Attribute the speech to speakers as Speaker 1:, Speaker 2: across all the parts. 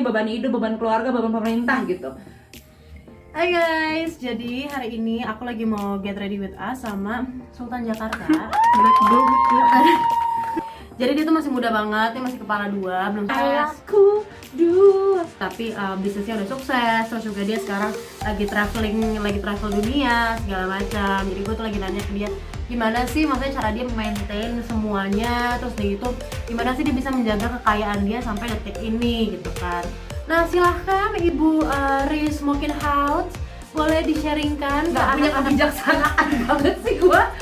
Speaker 1: beban hidup, beban keluarga, beban pemerintah gitu.
Speaker 2: Hai guys, jadi hari ini aku lagi mau get ready with us sama Sultan Jakarta. Jadi dia tuh masih muda banget, dia masih kepala 2, belum sukses.
Speaker 1: Aku dua.
Speaker 2: Tapi bisnisnya udah sukses, terus juga dia sekarang lagi travel dunia segala macam. Jadi gue tuh lagi nanya ke dia, gimana sih maksudnya cara dia maintain semuanya, terus dia gitu gimana sih dia bisa menjaga kekayaan dia sampai detik ini gitu kan. Nah silahkan Ibu Riz Mokinhout, boleh di-sharingkan.
Speaker 1: Gak punya kebijaksanaan banget sih gua.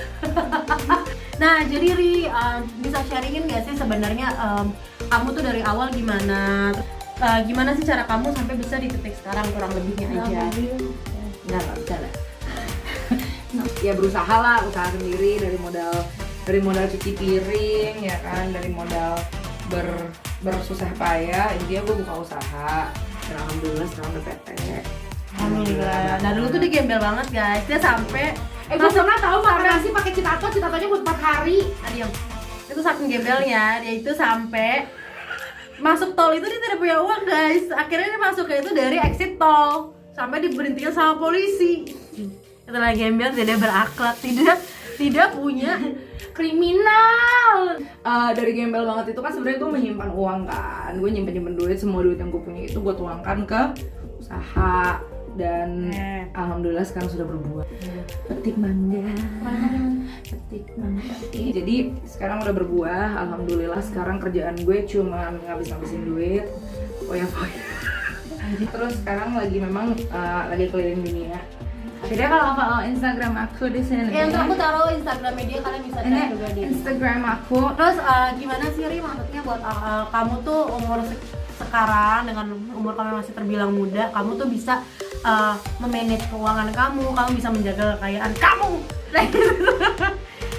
Speaker 2: Nah jadi Ri, bisa sharingin gak sih sebenarnya kamu tuh dari awal gimana? Gimana sih cara kamu sampai bisa di titik sekarang kurang lebihnya aja?
Speaker 1: Enggak bisa lah. Ya berusaha lah, usaha sendiri dari modal cuci piring ya kan, dari modal bersusah payah. Intinya gue buka usaha dan alhamdulillah sekarang udah PT.
Speaker 2: Alhamdulillah. Nah dulu tuh dia gembel banget guys, dia sampai
Speaker 1: Gue pernah tahu makan nasi pakai citatonya buat 4 hari.
Speaker 2: Adiam. Itu saking gembelnya, dia itu sampai masuk tol itu dia tidak punya uang guys. Akhirnya dia masuknya itu dari exit tol sampai diberhentikan sama polisi. Setelah gembel dia berakhlak, tidak punya kriminal.
Speaker 1: Dari gembel banget itu kan sebenarnya gue menyimpan uang kan. Gue nyimpen duit, semua duit yang gue punya itu gue tuangkan ke usaha. Dan alhamdulillah sekarang sudah berbuah. Petik mangga. Jadi sekarang udah berbuah. Alhamdulillah sekarang kerjaan gue cuma ngabis-ngabisin duit, foya-foya. Terus sekarang lagi memang lagi keliling dunia. Akhirnya kalau follow Instagram aku di sini.
Speaker 2: Ya, untuk aku taruh Instagram media, kalian bisa cek juga di
Speaker 1: Instagram aku.
Speaker 2: Terus gimana sih Ri, maksudnya buat kamu tuh umur sekarang dengan umur kamu masih terbilang muda, kamu tuh bisa memanage keuangan kamu bisa menjaga kekayaan kamu.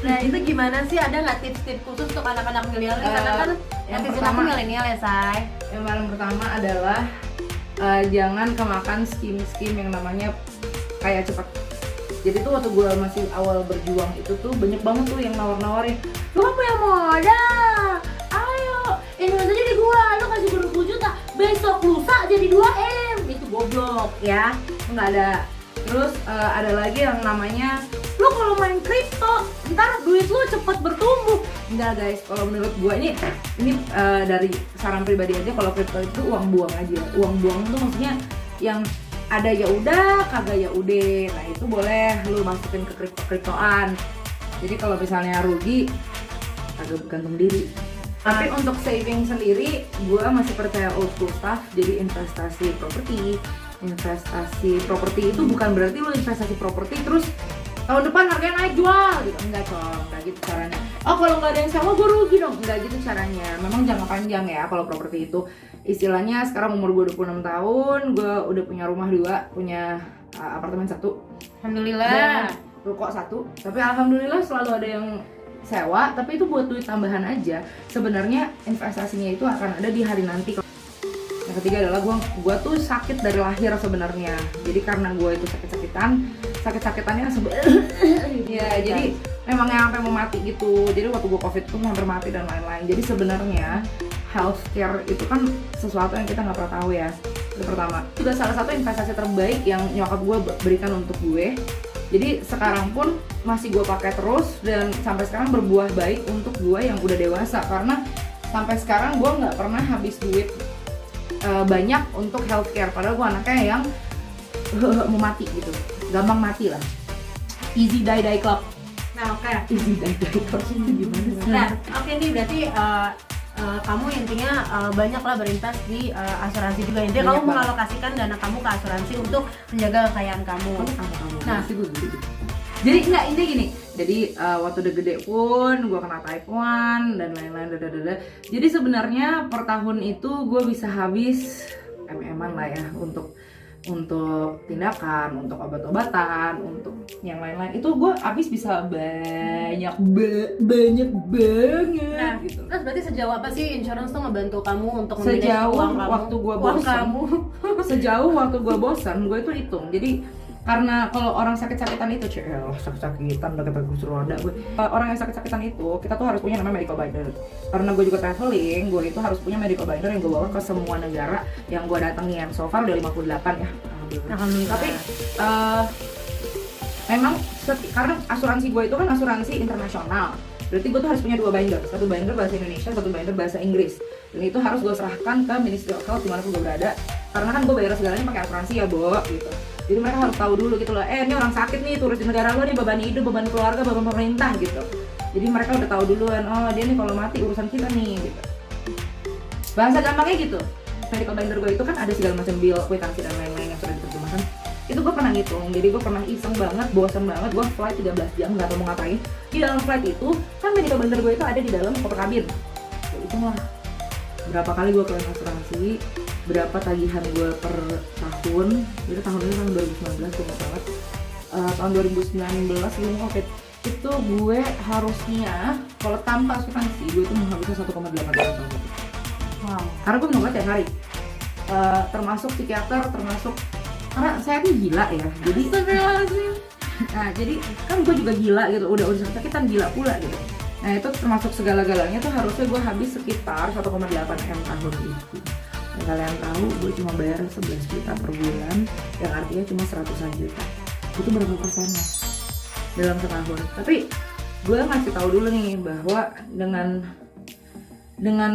Speaker 2: Nah itu gimana sih, ada nggak tips-tips khusus untuk anak-anak milenial? Karena kan
Speaker 1: yang
Speaker 2: netizen
Speaker 1: pertama,
Speaker 2: aku milenial ya say.
Speaker 1: Yang paling pertama adalah jangan kemakan skim yang namanya kaya cepat. Jadi tuh waktu gue masih awal berjuang itu tuh banyak banget tuh yang nawar-nawarin, lu kan punya modal, ayo invest aja di gue, lu kasih 20 juta, besok lusa jadi 2M. Itu goblok ya, nggak ada. Terus ada lagi yang namanya, lu kalau main kripto ntar duit lu cepet bertumbuh. Enggak guys, kalau menurut gue ini dari saran pribadi aja, kalau kripto itu uang buang aja. Uang buang tuh maksudnya yang ada ya udah, kagak ya udah. Nah itu boleh lu masukin ke kriptoan. Jadi kalau misalnya rugi, agak gantung diri. Tapi untuk saving sendiri, gue masih percaya old school stuff. Jadi investasi properti itu bukan berarti lu investasi properti terus tahun depan harganya naik jual gitu. Enggak coy, enggak gitu caranya. Oh kalau nggak ada yang sama gue rugi dong. Enggak gitu caranya. Memang jangka panjang ya kalau properti itu. Istilahnya sekarang umur gue 26 tahun, gue udah punya rumah 2, punya apartemen 1,
Speaker 2: Alhamdulillah,
Speaker 1: dan ruko 1. Tapi alhamdulillah selalu ada yang sewa, tapi itu buat duit tambahan aja. Sebenarnya investasinya itu akan ada di hari nanti. Yang ketiga adalah gue tuh sakit dari lahir sebenarnya. Jadi karena gue itu sakit-sakitannya ya, jadi memang yang sampai mau mati gitu. Jadi waktu gue covid tuh hampir mati dan lain-lain. Jadi sebenarnya healthcare itu kan sesuatu yang kita nggak pernah tahu ya. Itu pertama. Juga salah satu investasi terbaik yang nyokap gue berikan untuk gue. Jadi sekarang pun masih gue pakai terus dan sampai sekarang berbuah baik untuk gue yang udah dewasa. Karena sampai sekarang gue nggak pernah habis duit banyak untuk healthcare. Padahal gue anaknya yang mau mati gitu, gampang mati lah. Easy die club.
Speaker 2: nah oke.
Speaker 1: Easy die club itu gimana sih?
Speaker 2: Nah oke nih berarti kamu intinya banyak lah berinvest di asuransi juga. Intinya kamu mengalokasikan dana kamu ke asuransi untuk menjaga kekayaan kamu.
Speaker 1: Nah sih gue gitu. Jadi enggak, intinya gini. Jadi waktu udah gede pun gue kena type 1 dan lain-lain. Jadi sebenarnya per tahun itu gue bisa habis MM-an lah ya untuk tindakan, untuk obat-obatan, untuk yang lain-lain. Itu gue habis bisa banyak banget gitu.
Speaker 2: Terus berarti sejauh apa sih insurance tuh ngebantu kamu untuk
Speaker 1: sejauh
Speaker 2: uang kamu?
Speaker 1: Waktu gue bosan, sejauh waktu gue bosan, gue itu hitung. Jadi karena kalau orang sakit-sakitan itu sakit-sakitan udah kayak kursi roda gue. Orang yang sakit-sakitan itu kita tuh harus punya namanya medical binder. Karena gue juga traveling, gue itu harus punya medical binder yang gue bawa ke semua negara yang gue datengin. So far udah 58 ya.
Speaker 2: Alhamdulillah.
Speaker 1: Tapi memang karena asuransi gue itu kan asuransi internasional, berarti gue tuh harus punya 2 binder, satu binder bahasa Indonesia, satu binder bahasa Inggris, dan itu harus gue serahkan ke Ministry of Health dimanapun gue berada, karena kan gue bayar segalanya pakai asuransi ya Bo, gitu. Jadi mereka harus tahu dulu gitu loh, ini orang sakit nih, turut di negara lo nih, beban hidup, beban keluarga, beban pemerintah gitu. Jadi mereka udah tahu duluan, oh dia nih kalau mati urusan kita nih gitu. Bahasa gampangnya gitu. Medical binder gue itu kan ada segala macam bill, kwitansi dan lain-lain yang sudah diterjemahkan. Itu gue pernah ngitung, jadi gue pernah iseng banget, bosan banget, gue flight 13 jam nggak tahu mau ngapain. Di dalam flight itu kan medical binder gue itu ada di dalam koper kabin. Ya, itu lah berapa kali gue klaim asuransi, berapa tagihan gue per tahun. Jadi tahun ini tahun 2019 gue nggak banget. Tahun 2019 sebelum covid itu gue harusnya kalau tanpa asuransi gue itu menghabiskan 1,8 juta.
Speaker 2: Wow.
Speaker 1: Karena gue minum obat tiap hari, termasuk psikiater, termasuk karena saya tuh gila ya, jadi nah jadi kan gue juga gila gitu, udah sakit-sakitan gila pula gitu. Nah itu termasuk segala-galanya tuh harusnya gue habis sekitar 1,8 M tahun itu. Yang kalian tahu gue cuma bayar 11 juta per bulan, yang artinya cuma 100-an juta. Itu berapa persennya dalam setahun? Tapi gue ngasih tahu dulu nih bahwa dengan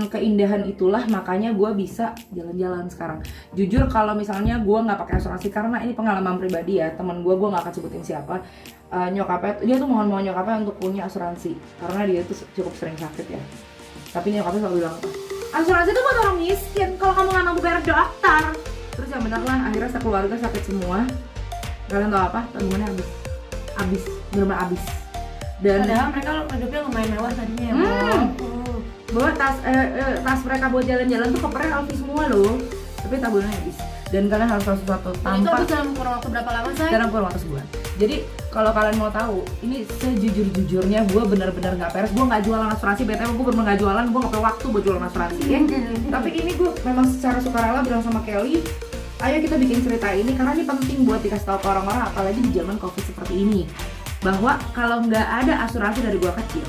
Speaker 1: keindahan itulah makanya gue bisa jalan-jalan sekarang. Jujur kalau misalnya gue nggak pakai asuransi, karena ini pengalaman pribadi ya, teman gue nggak akan sebutin siapa, nyokapnya dia tuh mohon nyokapnya untuk punya asuransi karena dia tuh cukup sering sakit ya. Tapi nyokapnya selalu bilang, asuransi itu buat orang miskin, kalau kamu nggak mampu bayar dokter. Terus yang bener lah, akhirnya sekeluarga sakit semua. Kalian tau apa? Tabungannya habis, benar-benar habis. Dan
Speaker 2: padahal mereka hidupnya lumayan mewah tadinya ya.
Speaker 1: Bawa tas mereka buat jalan-jalan tuh kopernya Alfi semua loh, tapi tabungannya habis. Dan kalian harus tahu sesuatu
Speaker 2: Itu
Speaker 1: tanpa
Speaker 2: habis dalam kurun waktu berapa lama say?
Speaker 1: dalam kurun waktu sebulan. Jadi kalau kalian mau tahu, ini sejujur-jujurnya gue benar-benar nggak peres. Gue nggak jualan asuransi, BTW gue benar nggak jualan, gue nggak punya waktu buat jualan asuransi ya. Tapi ini gue memang secara sukarela bilang sama Kelly, ayo kita bikin cerita ini karena ini penting buat dikasih tahu ke orang-orang, apalagi di zaman COVID seperti ini, bahwa kalau nggak ada asuransi dari gue kecil,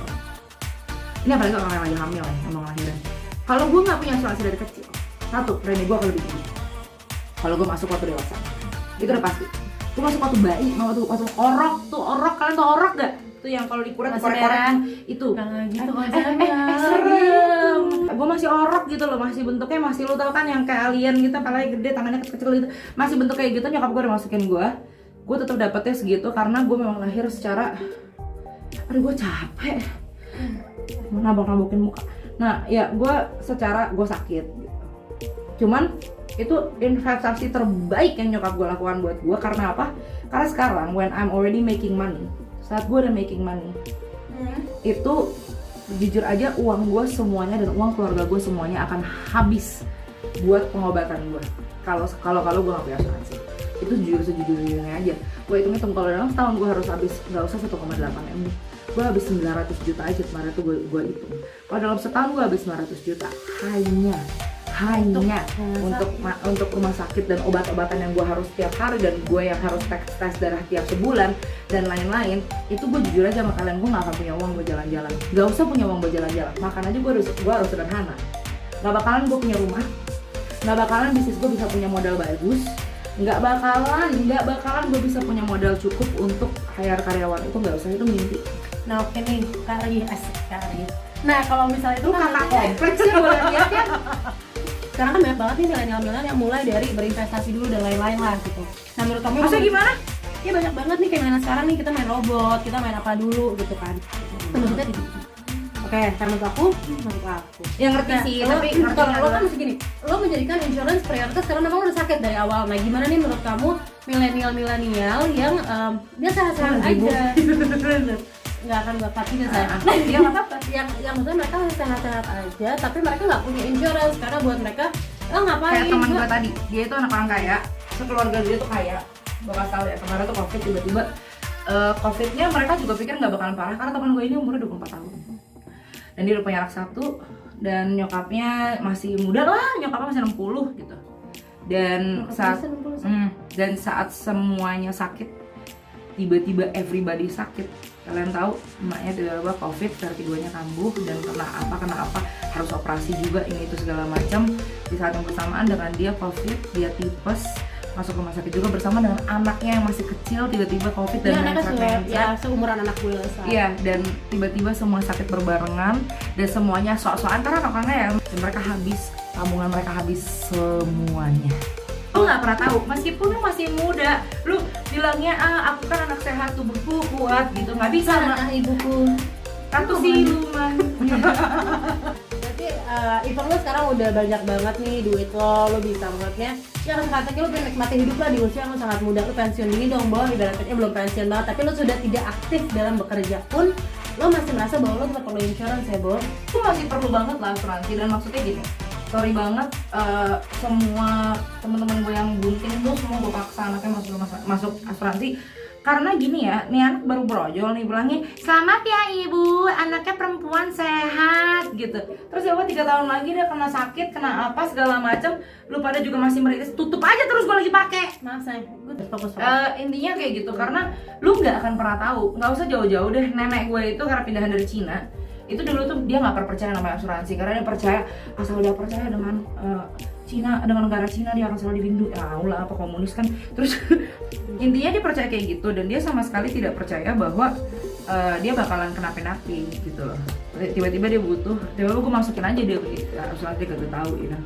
Speaker 1: ini apalagi orang yang lagi hamil ya, emang lahiran. Kalau gue nggak punya asuransi dari kecil, satu, premi gue akan lebih tinggi. Kalau gue masuk waktu dewasa, itu udah pasti. Gue masuk waktu bayi, waktu orok, kalian tau orok gak? Itu yang kalau dikuret korek-korek itu.
Speaker 2: Nah gitu
Speaker 1: Serem. Gue masih orok gitu loh, masih bentuknya masih, lo tau kan yang kayak alien gitu, palanya gede, tangannya kecil gitu, masih bentuk kayak gitu. Nyokap gue udah masukin gue tetap dapetnya segitu karena gue memang lahir secara, aduh gue capek, nabok-nabokin muka. Nah ya gue sakit gitu. Cuman itu investasi terbaik yang nyokap gue lakukan buat gue. Karena apa? Karena sekarang when I'm already making money, saat gue udah making money, itu jujur aja uang gue semuanya dan uang keluarga gue semuanya akan habis buat pengobatan gue. Kalau gue nggak punya asuransi, itu sejujurnya aja. Gue hitung kalau dalam setahun gue harus habis nggak usah 1,8 M, gue habis 900 juta aja kemarin tuh gue hitung. Kalau dalam setahun gue habis 900 juta hanya untuk rumah sakit dan obat-obatan yang gue harus tiap hari, dan gue yang harus tes darah tiap sebulan dan lain-lain. Itu gue jujur aja sama kalian, gue nggak akan punya uang buat jalan-jalan. Gak usah punya uang buat jalan-jalan, makan aja gue harus sederhana. Gak bakalan gue punya rumah, gak bakalan bisnis gue bisa punya modal bagus, gak bakalan gue bisa punya modal cukup untuk hire karyawan. Itu gak usah, itu mimpi.
Speaker 2: Nah oke nih, Kak Ari. Nah kalau misalnya itu
Speaker 1: Lu
Speaker 2: kan
Speaker 1: kakak kompleks ya boleh lihat ya.
Speaker 2: sekarang kan banyak banget nih milenial-milenial yang mulai dari berinvestasi dulu dan lain-lain lah gitu. Nah menurut kamu
Speaker 1: Maksudnya gimana?
Speaker 2: Ya banyak banget nih kayak milenial sekarang nih, kita main robot, kita main apa dulu gitu kan. Maksudnya di oke, karena menurut aku.
Speaker 1: Yang ngerti sih, tapi
Speaker 2: lo kan masih gini, lo menjadikan insurance prioritas karena memang udah sakit dari awal. Nah gimana nih menurut kamu milenial yang dia sehat-sehat aja, nggak akan gue pakai saya.
Speaker 1: ya nggak apa-apa.
Speaker 2: Yang maksudnya mereka sehat-sehat aja, tapi mereka nggak punya insurance karena buat mereka ngapain?
Speaker 1: Kayak teman gue tadi, dia itu anak orang kaya, sekeluarga dia tuh kaya. Bakal tahu ya, kemarin tuh COVID tiba-tiba COVID-nya mereka juga pikir nggak bakalan parah karena teman gue ini umurnya 24 tahun. Dan dia udah punya anak 1 dan nyokapnya masih muda lah, nyokapnya masih 60 gitu. Dan saat Dan saat semuanya sakit, tiba-tiba everybody sakit. Kalian tahu emaknya tiba-tiba COVID, versi keduanya kambuh dan kena apa harus operasi juga ini itu segala macam. Di saat yang bersamaan dengan dia COVID, dia tipes, masuk rumah sakit juga bersama dengan anaknya yang masih kecil, tiba-tiba COVID dan
Speaker 2: anaknya ya seumuran anak gue lah.
Speaker 1: Iya, dan tiba-tiba semua sakit berbarengan dan semuanya sok-sokan karena anak-anaknya ya, dan mereka habis, tabungan mereka habis semuanya. Lu nggak pernah tahu, meskipun lu masih muda, lu bilangnya aku kan anak sehat, tubuhku kuat gitu, nggak bisa
Speaker 2: Nah, ibuku
Speaker 1: satu siluman.
Speaker 2: berarti event lo sekarang udah banyak banget nih duit lo bisa buatnya ya kata-katanya lo pengen nikmati hidup lah di usia lo sangat muda. Lo pensiun dini dong Bo, ibaratnya belum pensiun banget tapi lo sudah tidak aktif dalam bekerja pun lo masih merasa bahwa lo tetap perlu insurance ya Bo.
Speaker 1: Itu masih perlu banget lah asuransi, dan maksudnya gini, sorry banget semua teman-teman gue yang bunting tuh semua gue paksa anaknya masuk asuransi. Karena gini ya, nih anak baru brojol nih bilangnya selamat ya ibu, anaknya perempuan sehat gitu. Terus ya 3 tahun lagi dia kena sakit, kena apa segala macam, lu pada juga masih merilis, tutup aja terus gue lagi pakai.
Speaker 2: Masa gue fokus
Speaker 1: Intinya kayak gitu, karena lu nggak akan pernah tahu. Nggak usah jauh-jauh deh, nenek gue itu karena pindahan dari Cina itu dulu tuh dia nggak percaya namanya asuransi, karena dia percaya asal dia percaya dengan Cina, dengan negara Cina dia akan selalu dilindungi. Ya Allah, apa komunis kan. Terus intinya dia percaya kayak gitu, dan dia sama sekali tidak percaya bahwa dia bakalan kenapa-napa gitu loh. Tiba-tiba dia butuh, tiba-tiba gue masukin aja dia asuransi, gak tahu gitu.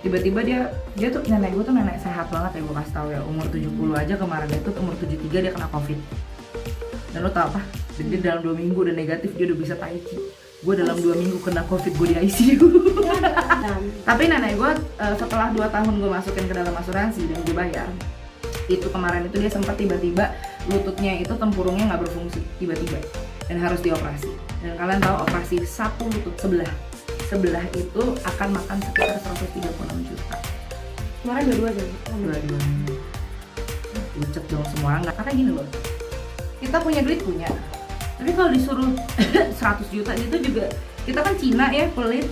Speaker 1: Tiba-tiba dia tuh, nenek gue tuh nenek sehat banget ya, gue kasih tahu ya, umur 70 aja kemarin, dia tuh umur 73 dia kena COVID. Dan lo tau apa? Dia dalam 2 minggu udah negatif, dia udah bisa tai chi. Gue dalam 2 minggu kena COVID, gue di ICU. Tapi nenek gue setelah 2 tahun gue masukin ke dalam asuransi dan gue bayar, itu kemarin itu dia sempat tiba-tiba lututnya itu tempurungnya nggak berfungsi tiba-tiba dan harus dioperasi. Dan kalian tahu operasi satu lutut sebelah itu akan makan sekitar 136 juta.
Speaker 2: kemarin dua-dua aja.
Speaker 1: Dua-duanya ucap dong semua, nggak, karena gini loh, kita punya duit punya, tapi kalau disuruh 100 juta itu juga, kita kan Cina ya, pelit.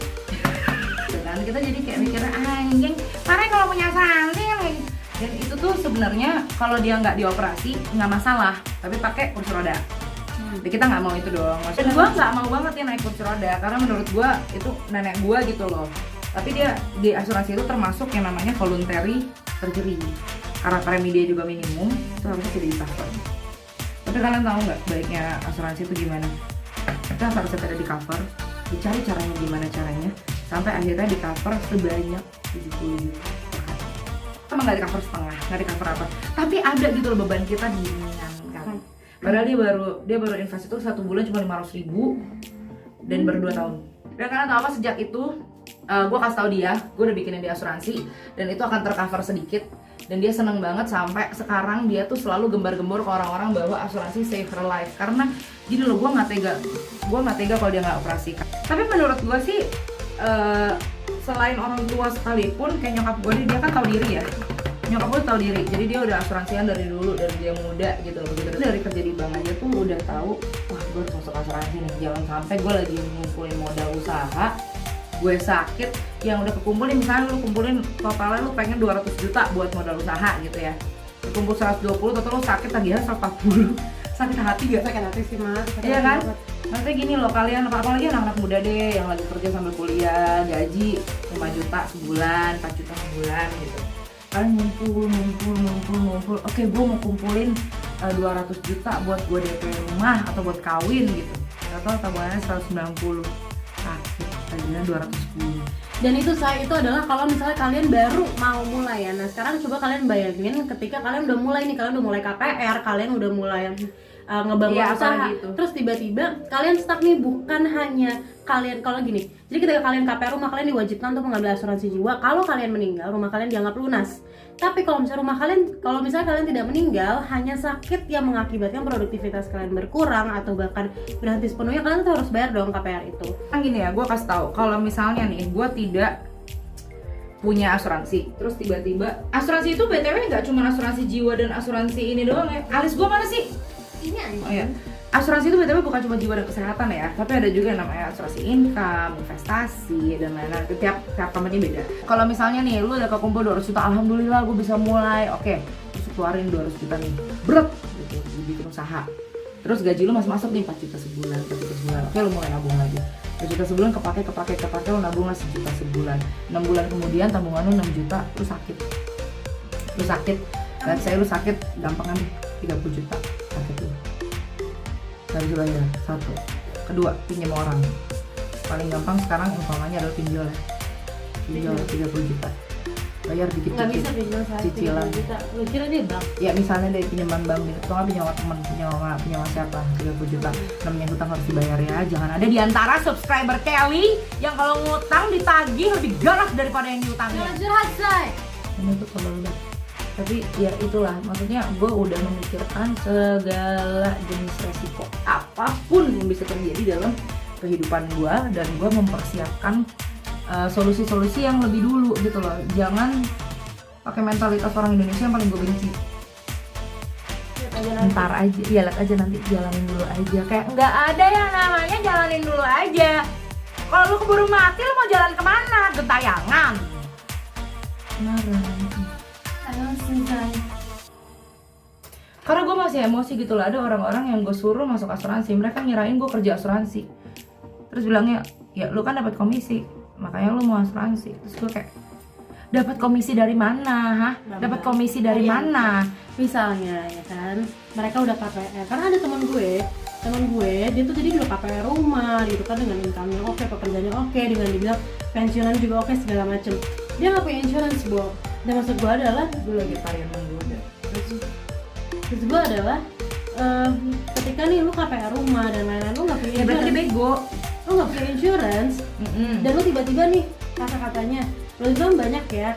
Speaker 1: Dan kita jadi kayak mikirnya anjing, karena kalau punya asuransi kan. Dan itu tuh sebenarnya kalau dia nggak dioperasi nggak masalah, tapi pakai kursi roda. Jadi kita nggak mau itu dong. Dan gue nggak mau banget ya naik kursi roda, karena menurut gue itu nenek gue gitu loh. Tapi dia di asuransi itu termasuk yang namanya voluntary surgery, karena premi dia juga minimum, itu harusnya tidak di-cover. Tapi kalian tahu nggak baiknya asuransi itu gimana? Kita harus ada di cover, dicari caranya gimana caranya, sampai akhirnya di cover sebanyak 70 juta. Emang nggak di cover setengah, nggak di cover apa, tapi ada gitu loh, beban kita diringankan. Padahal dia baru invest itu 1 bulan cuma 500.000 dan baru 2 tahun. Dan karena tahu apa, sejak itu gue kasih tahu dia, gue udah bikinin dia asuransi dan itu akan tercover sedikit. Dan dia seneng banget sampai sekarang dia tuh selalu gembar-gembor ke orang-orang bahwa asuransi save her life. Karena gini loh, gue nggak tega kalau dia nggak operasi. Tapi menurut gue sih selain orang tua sekalipun, kayak nyokap gue dia kan tahu diri ya. Nyokap gue tahu diri, jadi dia udah asuransian dari dulu, dari dia muda gitu loh. Begitu dari kerja di bank aja tuh udah tahu, wah gue harus masuk asuransi nih. Jangan sampai gue lagi ngumpulin modal usaha, gue sakit, yang udah kekumpulin, misalnya lu kumpulin totalnya lu pengen 200 juta buat modal usaha gitu ya, kumpul 120, total lu sakit tagihan 140, sakit hati gak?
Speaker 2: Sakit hati sih Mas.
Speaker 1: Iya kan? Nanti gini loh kalian, apalagi anak-anak muda deh yang lagi kerja sambil kuliah, gaji 5 juta sebulan, 4 juta sebulan gitu. Kalian ngumpul, oke gue mau kumpulin 200 juta buat gue DP rumah atau buat kawin gitu. Atau tabungannya 190, sakit tagihan 210.
Speaker 2: Dan itu adalah kalau misalnya kalian baru mau mulai ya. Nah sekarang coba kalian bayangin ketika kalian udah mulai nih, kalian udah mulai KPR, kalian udah mulai ngebangun usaha,
Speaker 1: gitu.
Speaker 2: Terus tiba-tiba kalian stuck nih, bukan hanya kalian, kalau gini, jadi ketika kalian KPR rumah, kalian diwajibkan untuk mengambil asuransi jiwa. Kalau kalian meninggal, rumah kalian dianggap lunas. Tapi kalau misalnya kalian tidak meninggal, hanya sakit yang mengakibatkan produktivitas kalian berkurang atau bahkan berhenti sepenuhnya, kalian tuh harus bayar dong KPR itu.
Speaker 1: Kan gini ya, gue kasih tahu, kalau misalnya nih gue tidak punya asuransi, terus tiba-tiba asuransi itu BTW nggak cuma asuransi jiwa dan asuransi ini doang ya. Alis gue mana sih?
Speaker 2: Ini aja.
Speaker 1: Oh iya, asuransi itu BTW bukan cuma jiwa dan kesehatan ya, tapi ada juga yang namanya asuransi income, investasi, dan lain-lain. Tiap company beda. Kalau misalnya nih, lu udah kekumpul 200 juta, alhamdulillah gue bisa mulai, oke, keluarin 200 juta nih, berat gitu, bikin usaha. Terus gaji lu masih masuk nih 4 juta sebulan, 4 juta sebulan. Oke, lu mulai nabung lagi. 4 juta sebulan kepake, lu nabung lah 1 juta sebulan. 6 bulan kemudian tabungan lu 6 juta, lu sakit. Let's say lu sakit, gampangan 30 juta sakit lu. Gak bisa bayar, satu. Kedua, pinjam orang. Paling gampang sekarang umpamanya adalah pinjol ya. Pinjol 30 juta. Bayar dikit
Speaker 2: nggak bisa pinjol
Speaker 1: cicilan.
Speaker 2: Lu kira dia bank?
Speaker 1: Ya misalnya dari pinjaman bank gitu, atau nggak pinjam teman, pinjam siapa 30 juta, namanya hutang harus dibayar ya. Jangan ada di antara subscriber Kelly yang kalau ngutang ditagih lebih galak daripada yang diutangin.
Speaker 2: Jangan curhat, say.
Speaker 1: Ini tuh kalau udah. Tapi ya itulah, maksudnya gue udah memikirkan segala jenis resiko apapun yang bisa terjadi dalam kehidupan gue, dan gue mempersiapkan solusi-solusi yang lebih dulu gitu loh. Jangan pakai mentalitas orang Indonesia yang paling gue benci. Ntar aja, ya lihat aja nanti, jalanin dulu aja. Kayak nggak ada yang namanya jalanin dulu aja. Kalau lu keburu mati, lu mau jalan kemana? Gentayangan. Karena gue masih emosi gitu loh. Ada orang-orang yang gue suruh masuk asuransi, mereka ngirain gue kerja asuransi. Terus bilangnya, ya lu kan dapat komisi, makanya lu mau asuransi. Terus gue kayak, dapat komisi dari mana? Hah? Dapat komisi dari mana?
Speaker 2: Misalnya ya kan, mereka udah KPR. Karena ada teman gue dia tuh jadi udah KPR rumah gitu kan, dengan income-nya oke, pekerjaannya oke, dengan dibilang pensiunan juga oke, segala macem. Dia nggak punya insurance, Bo. Dan maksud gue adalah,
Speaker 1: gue lagi tarian dulu.
Speaker 2: Maksud gue adalah ketika nih lu KPR rumah dan lain-lain, lu nggak punya
Speaker 1: Ya berarti bego.
Speaker 2: lu nggak punya insurance, dan lu tiba-tiba nih kata-katanya lu itu kan banyak ya,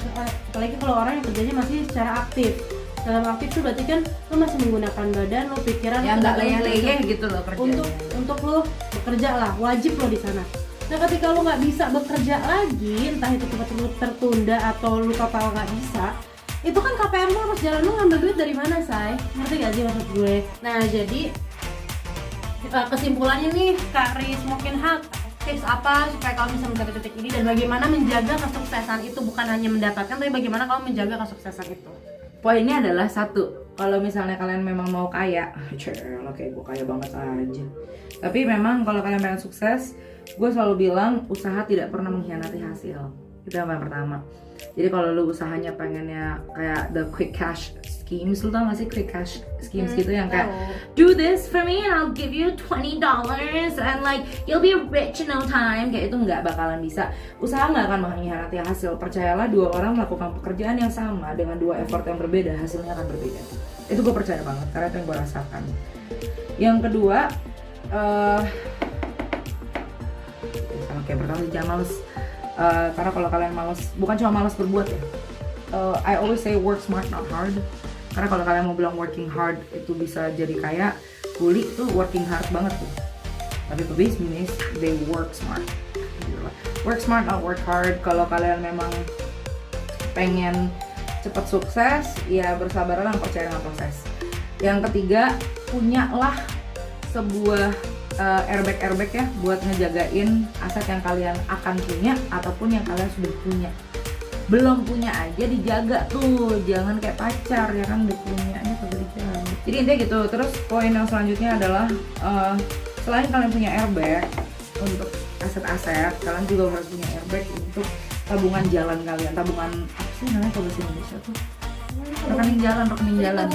Speaker 2: apalagi kalau orang yang kerjanya masih secara aktif. Dalam aktif tuh berarti kan lu masih menggunakan badan, lu pikiran
Speaker 1: Ya nggak leyeh-leyeh gitu loh kerjanya.
Speaker 2: Untuk lu bekerja lah, wajib lo di sana. Nah ketika lu nggak bisa bekerja lagi, entah itu lu tertunda atau lu total nggak bisa, itu kan KPR lu harus jalan, lu ngambil duit dari mana, say? Ngerti gak sih maksud gue? Nah jadi kesimpulannya nih, Kak Riz, mungkin tips apa supaya kamu bisa mencapai titik ini, dan bagaimana menjaga kesuksesan itu, bukan hanya mendapatkan tapi bagaimana kamu menjaga kesuksesan itu.
Speaker 1: Poinnya adalah satu, kalau misalnya kalian memang mau kaya, kayak gue kaya banget aja. Tapi memang kalau kalian pengen sukses, gue selalu bilang usaha tidak pernah mengkhianati hasil. Itu yang pertama. Jadi kalau lu usahanya pengennya kayak the quick cash schemes, lu tau gak sih quick cash schemes gitu yang kayak do this for me and I'll give you $20 and like you'll be rich in no time, kayak itu nggak bakalan bisa. Usaha nggak akan mengkhianati hasil. Percayalah, 2 orang melakukan pekerjaan yang sama dengan 2 effort yang berbeda, hasilnya akan berbeda. Itu gue percaya banget karena itu yang gue rasakan. Yang kedua, kayak pertama jangan males. Karena kalau kalian malas, bukan cuma malas berbuat ya, I always say work smart not hard. Karena kalau kalian mau bilang working hard itu bisa jadi kaya, kuli tuh working hard banget tuh. Tapi pebisnis they work smart. Work smart not work hard. Kalau kalian memang pengen cepat sukses, ya bersabarlah, percaya dengan proses. Yang ketiga, punyalah sebuah airbag ya buat ngejagain aset yang kalian akan punya ataupun yang kalian sudah punya. Belum punya aja dijaga tuh, jangan kayak pacar ya kan, udah punya aja kagak dijaga. Jadi intinya gitu. Terus poin yang selanjutnya adalah selain kalian punya airbag untuk aset-aset, kalian juga harus punya airbag untuk tabungan jalan kalian. Tabungan apa sih namanya kalau bahasa Indonesia tuh? Rekening jalan.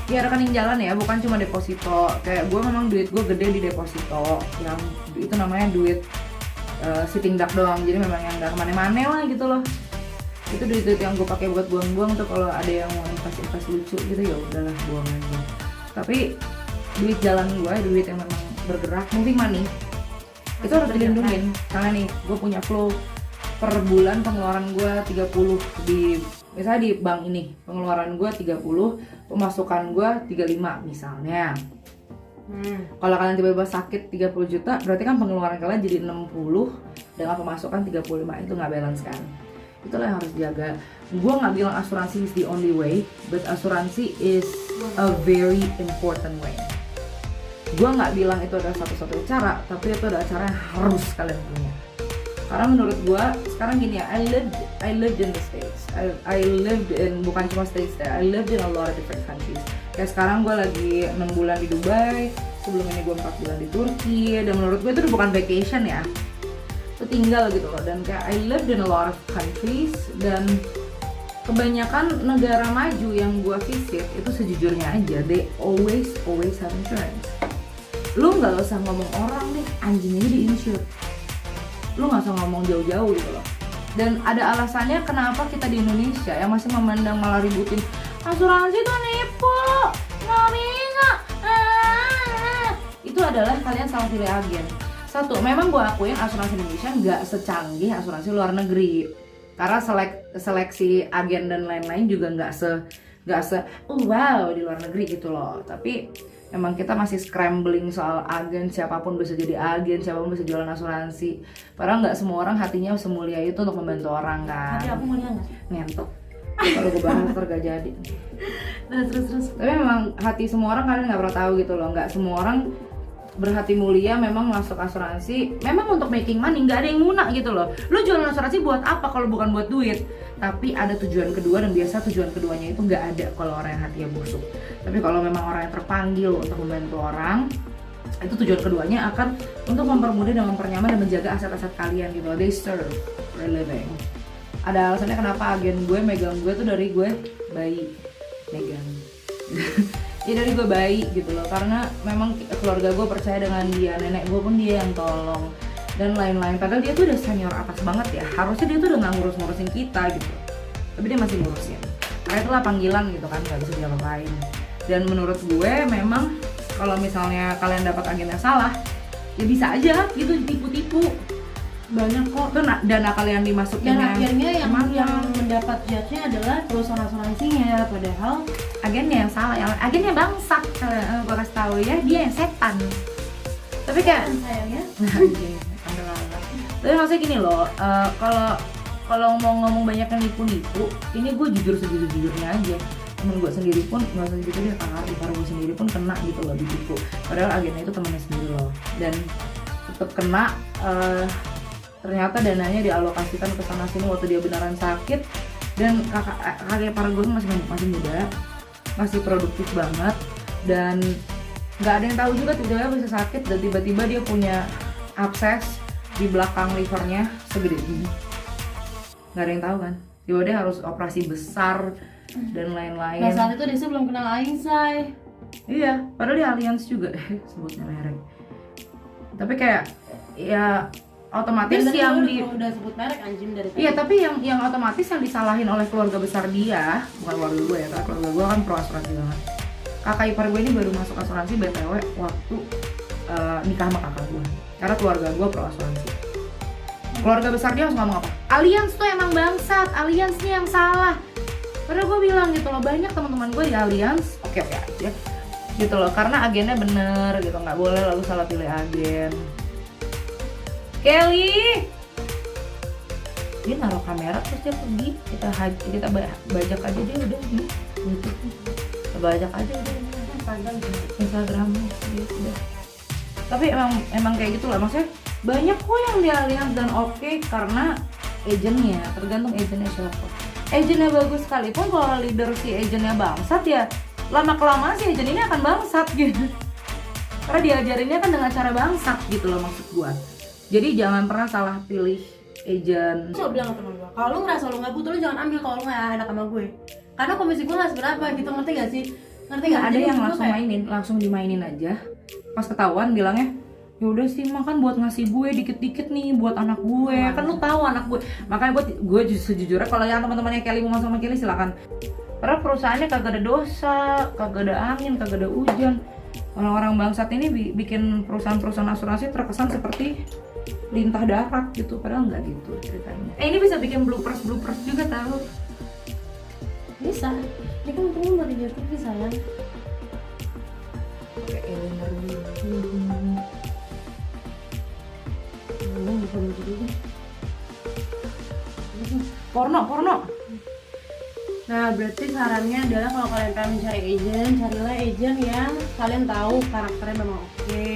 Speaker 1: Ya rekening jalan ya, bukan cuma deposito. Kayak gue memang duit gue gede di deposito, yang itu namanya duit sitting duck doang. Jadi memang yang gak kemana-mana lah gitu loh. Itu duit-duit yang gue pakai buat buang-buang tuh, kalau ada yang mau invest lucu gitu ya udahlah buang aja. Tapi duit jalan gue, duit yang memang bergerak, moving money, itu harus dilindungin. Karena nih gue punya flow per bulan, pengeluaran gue 30 di, misalnya di bank ini pengeluaran gue 30, pemasukan gue 35 misalnya. Kalau kalian tiba-tiba sakit 30 juta, berarti kan pengeluaran kalian jadi 60 dengan pemasukan 35, itu nggak balance kan. Itulah yang harus dijaga. Gue nggak bilang asuransi is the only way, but asuransi is a very important way. Gue nggak bilang itu adalah satu-satunya cara, tapi itu adalah cara yang harus kalian punya. Karena menurut gue sekarang gini ya, I lived in the States. I lived in, bukan cuma states there, I lived in a lot of different countries. Kayak sekarang gue lagi 6 bulan di Dubai, sebelum ini gue 4 bulan di Turki, dan menurut gue itu udah bukan vacation ya, itu tinggal gitu loh. Dan kayak I lived in a lot of countries, dan kebanyakan negara maju yang gue visit itu sejujurnya aja, they always have insurance. Lu nggak usah ngomong orang deh, anjing aja di insure. Lu nggak usah ngomong jauh-jauh gitu loh. Dan ada alasannya kenapa kita di Indonesia yang masih memandang malah ributin asuransi itu nipu, nggak bisa. Itu adalah kalian salah pilih agen. Satu, memang gue akuin asuransi Indonesia nggak secanggih asuransi luar negeri, karena seleksi agen dan lain-lain juga nggak se wow di luar negeri gitu loh. Tapi emang kita masih scrambling soal agen, siapapun bisa jadi agen, siapapun bisa jualan asuransi. Padahal nggak semua orang hatinya semulia itu untuk membantu orang kan.
Speaker 2: Hati aku mulia nggak?
Speaker 1: Ngentok. Kalau gue bahas ntar gak jadi.
Speaker 2: Terus.
Speaker 1: Tapi memang hati semua orang kalian nggak pernah tahu gitu loh. Nggak semua orang berhati mulia memang masuk asuransi memang untuk making money, nggak ada yang muna gitu loh. Lu jualan asuransi buat apa kalau bukan buat duit? Tapi ada tujuan kedua, dan biasa tujuan keduanya itu nggak ada kalau orang yang hatinya busuk. Tapi kalau memang orang yang terpanggil untuk membantu orang, itu tujuan keduanya akan untuk mempermudah dan mempernyaman dan menjaga aset-aset kalian gitu. They serve for a living. Ada alasannya kenapa agen gue megang gue tuh dari gue bayi megang. Ya dari gue bayi gitu loh, karena memang keluarga gue percaya dengan dia, nenek gue pun dia yang tolong dan lain-lain. Padahal dia tuh udah senior atas banget ya, harusnya dia tuh udah nggak ngurusin kita gitu, tapi dia masih ngurusin. Karena itulah panggilan gitu kan, nggak bisa diapa-apain. Dan menurut gue memang kalau misalnya kalian dapat agen yang salah, ya bisa aja gitu ditipu-tipu. Banyak kok tuh dana kalian dimasukin.
Speaker 2: Dan akhirnya yang mendapat judge-nya adalah perusahaan asuransinya, padahal
Speaker 1: agennya yang salah, yang agennya bangsat. Gue kasih tahu ya, dia yang setan. Tapi kayak
Speaker 2: sayangnya
Speaker 1: tapi maksudnya gini loh, kalau mau ngomong banyak yang nipu-nipu, ini gue jujur sejujurnya aja. Temen gue sendiri pun, nggak usah gitu deh, kakak ipar gue sendiri pun kena gitu loh ditipu. Padahal agennya itu temennya sendiri loh, dan tetap kena. Ternyata dananya dialokasikan ke sana sini waktu dia beneran sakit. Dan kakak ipar gue masih muda, masih produktif banget, dan nggak ada yang tahu juga tiba-tiba bisa sakit, dan tiba-tiba dia punya abses di belakang livernya segede ini. Nggak ada yang tahu kan, tiba dia harus operasi besar dan lain-lain.
Speaker 2: Nah saat itu Desi belum kenal Aing, say.
Speaker 1: Iya, padahal dia Allianz juga sebutnya merek. Tapi kayak ya otomatis yang
Speaker 2: udah sebut merek anjing dari tadi.
Speaker 1: Iya, tapi yang otomatis yang disalahin oleh keluarga besar dia, bukan keluarga gue ya, karena keluarga gue kan pro asuransi banget. Kakak ipar gue ini baru masuk asuransi BTW waktu nikah sama kakak gue, karena keluarga gue pro asuransi. Keluarga besar dia harus ngomong apa? Allianz tuh emang bangsat, Allianz nih yang salah. Padahal gue bilang gitu loh, banyak teman-teman gue di Allianz oke aja gitu loh, karena agennya bener gitu, nggak boleh lalu salah pilih agen. Kelly, dia naruh kamera terus dia pergi, kita bajak aja dia udah di YouTube, kita bajak aja udah Instagramnya dia udah. Tapi emang kayak gitu lah, maksudnya banyak kok yang di Allianz dan oke karena agennya, tergantung agennya siapa. Agennya bagus sekalipun kalau leader si agennya bangsat ya lama kelamaan si agen ini akan bangsat gitu. Karena diajarinnya kan dengan cara bangsat gitu loh, maksud gua. Jadi jangan pernah salah pilih agent.
Speaker 2: Gue bilang ke temen gue, kalau lu ngerasa lu nggak butuh, lu jangan ambil kalau lu nggak enak sama gue. Karena komisi gue nggak seberapa gitu, ngerti gak sih? Ngerti gak?
Speaker 1: Ada yang langsung dimainin aja. Pas ketahuan bilangnya, ya udah sih makan buat ngasih gue dikit-dikit nih buat anak gue. Kan lu tahu anak gue. Makanya gue sejujurnya kalau yang teman-temannya Kelly mau masuk sama Kelly silakan. Karena perusahaannya kagak ada dosa, kagak ada angin, kagak ada hujan. Orang-orang bangsat ini bikin perusahaan-perusahaan asuransi terkesan seperti lintah darat gitu, padahal nggak gitu ceritanya. Ini bisa bikin bloopers juga tahu.
Speaker 2: Bisa. Ini kan untuknya buat di YouTube sih sayang.
Speaker 1: Kayak Eleanor dulu.
Speaker 2: Bukan begitu.
Speaker 1: Porno.
Speaker 2: Nah, berarti sarannya adalah kalau kalian pengen mencari agent, carilah agent yang kalian tahu karakternya memang oke,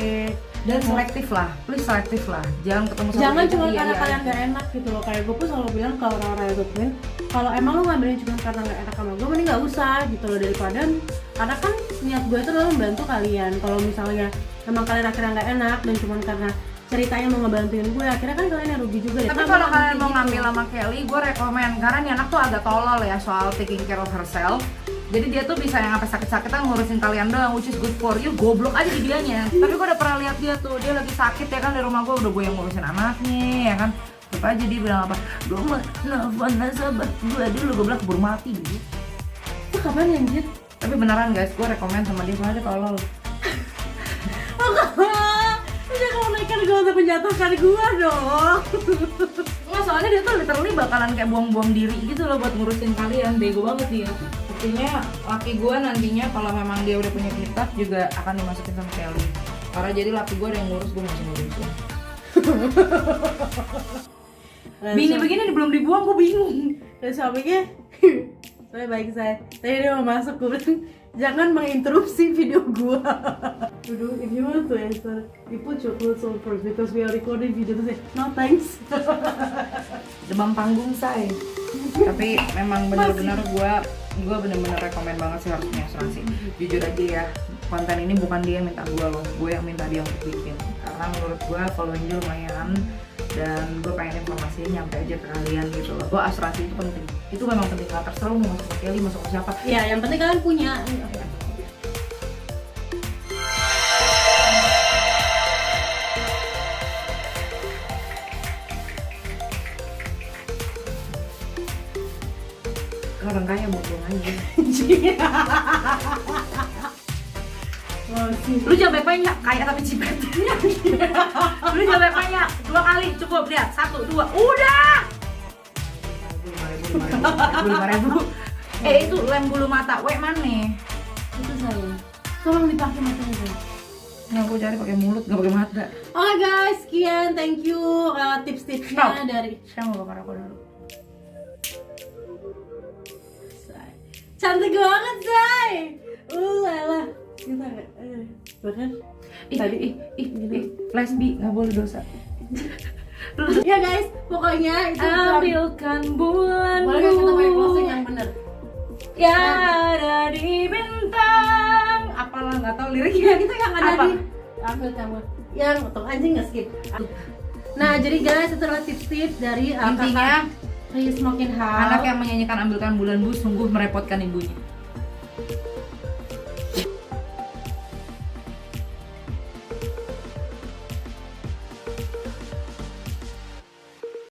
Speaker 1: Dan selektif lah, please selektif lah, jangan ketemu sama
Speaker 2: Jangan
Speaker 1: dia,
Speaker 2: cuma
Speaker 1: iya,
Speaker 2: karena
Speaker 1: iya.
Speaker 2: kalian gak enak gitu loh. Kayak gue pun selalu bilang ke orang-orang yang gue temuin, kalau emang lo ngambilin cuma karena gak enak sama gue, mending gak usah gitu loh, daripada karena kan niat gue itu adalah membantu kalian. Kalau misalnya emang kalian akhirnya gak enak dan cuma karena ceritanya mau ngebantuin gue, akhirnya kan kalian yang rugi juga deh.
Speaker 1: Tapi kalau kalian mau ngambil sama Kelly, gue rekomen karena nih anak tuh agak tolol ya soal taking care of herself. Jadi dia tuh bisa yang apa sakit-sakitan ngurusin kalian doang, which is good for you, goblok aja di dianya. Tapi gue udah pernah lihat dia tuh, dia lagi sakit ya kan di rumah gue, udah gue yang ngurusin anaknya ya kan. Tetep aja dia bilang apa, gue mau nelfon sahabat gue dulu, gue bilang keburu mati gitu.
Speaker 2: Itu kapan anjir?
Speaker 1: Tapi beneran guys, gue rekomen sama dia soalnya dia tolol.
Speaker 2: Udah kalau naikkan gue untuk menjatuhkan gue dong.
Speaker 1: Nggak, soalnya dia tuh literally bakalan kayak buang-buang diri gitu loh buat ngurusin kalian, bego banget dia. Artinya laki gue nantinya kalau memang dia udah punya kitab juga akan dimasukin sama Kelly. Karena jadi laki gue ada yang ngurus, gue masih ngurusin. Bini begini belum dibuang, gue bingung.
Speaker 2: Dan suaminya saya baik saya. Tadi dia mau masuk, gue bilang jangan menginterupsi video gua. Dulu, if you want to answer, you put your clothes on first because we are recording video. Terus no thanks.
Speaker 1: Demam panggung say. Tapi memang benar-benar gue benar-benar rekomen banget sih harus punya asuransi. Jujur aja ya, konten ini bukan dia yang minta gue loh, gue yang minta dia untuk bikin. Karena menurut gue followingnya lumayan dan gue pengen informasinya nyampe aja ke kalian gitu loh. Gue asuransi itu penting, itu memang penting. Gak terserah lu mau masuk ke Kelly, masuk ke siapa.
Speaker 2: Ya, yang penting kalian punya.
Speaker 1: Orang kaya bohong aja. Lu jangan banyak kaya tapi cipet. Lu jangan banyak 2 kali cukup, lihat 1, 2, udah. 5.000. Itu lem bulu mata, wek mana?
Speaker 2: Itu saya. Tolong dipakai matanya saya.
Speaker 1: Yang gue cari pakai mulut, gak pakai mata.
Speaker 2: Oke guys, sekian, thank you tips-tipsnya dari.
Speaker 1: Saya mau bakar aku dulu.
Speaker 2: Cantik banget, Say. Lala. Kita bahkan tadi
Speaker 1: lesbi nggak boleh dosa.
Speaker 2: Ya guys, pokoknya itu
Speaker 1: Ambilkan bulan.
Speaker 2: boleh guys kita pakai closing yang bener.
Speaker 1: Ya ada di bintang. Apalah nggak tahu liriknya.
Speaker 2: Itu yang ada
Speaker 1: Apa?
Speaker 2: di ambil kamu. Yang untuk anjing nggak skip. Nah, jadi guys, itu adalah tips-tips dari
Speaker 1: Intinya
Speaker 2: Chris Smoking House.
Speaker 1: anak yang menyanyikan ambilkan bulan bu sungguh merepotkan ibunya.